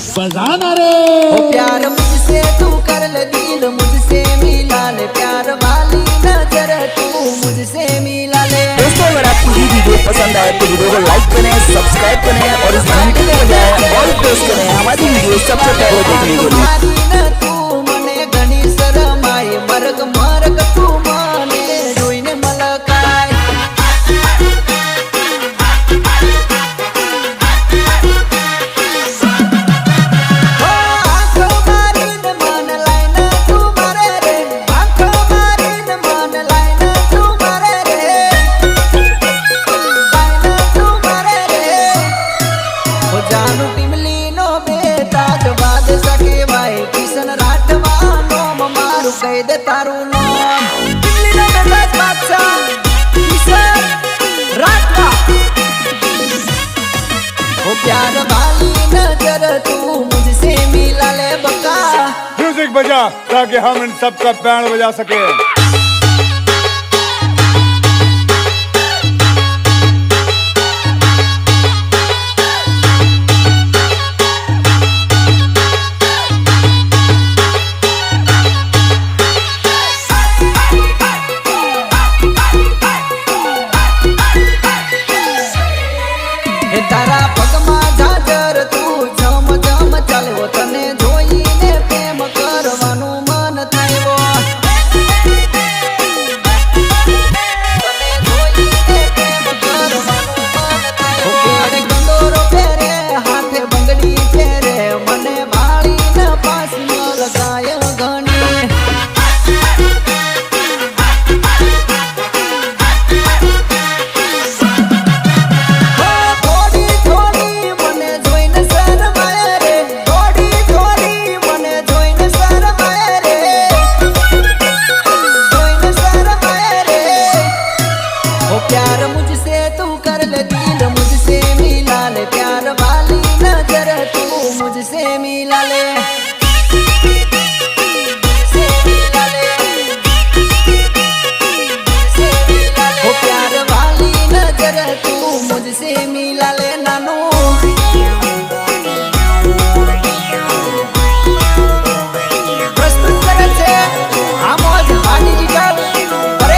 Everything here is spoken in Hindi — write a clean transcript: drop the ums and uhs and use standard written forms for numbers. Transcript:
बजाना रे। ओ प्यार मुझसे तू कर ले दिल मुझसे मिला ले, प्यार वाली नजर तू मुझसे मिला ले। दोस्तों अगर आपको ये वीडियो पसंद आए तो वीडियो को लाइक करें, सब्सक्राइब करें और इस घंटे को बजाएं और प्रेस करें हमारी वीडियो सबसे पहले देखने के लिए। तू मने घनी शरमाई मरग मरग तू मने जोईने मलकाय। जानू टिमली नो बेताज बाद सके भाई किशन राठवानो मारू कह दे तारू नाम। टिमली नो बेताज बादशाह किशन राठवा। ओ प्यार वाली नजर तू मुझसे मिला ले बका। म्यूजिक बजा ताकि हम इन सबका बैंड बजा सके। तारा पगमा झाजर तू झम झम चालो तने जोईने प्रेम करवानु मन थायो। तने जोईने प्रेम करवानु मन थायो। केड़े गंदोरो फेरे हाथे बंगड़ी फेरे मने भाળી न पास लगाय घणी। प्यार मुझसे तू कर ले दिल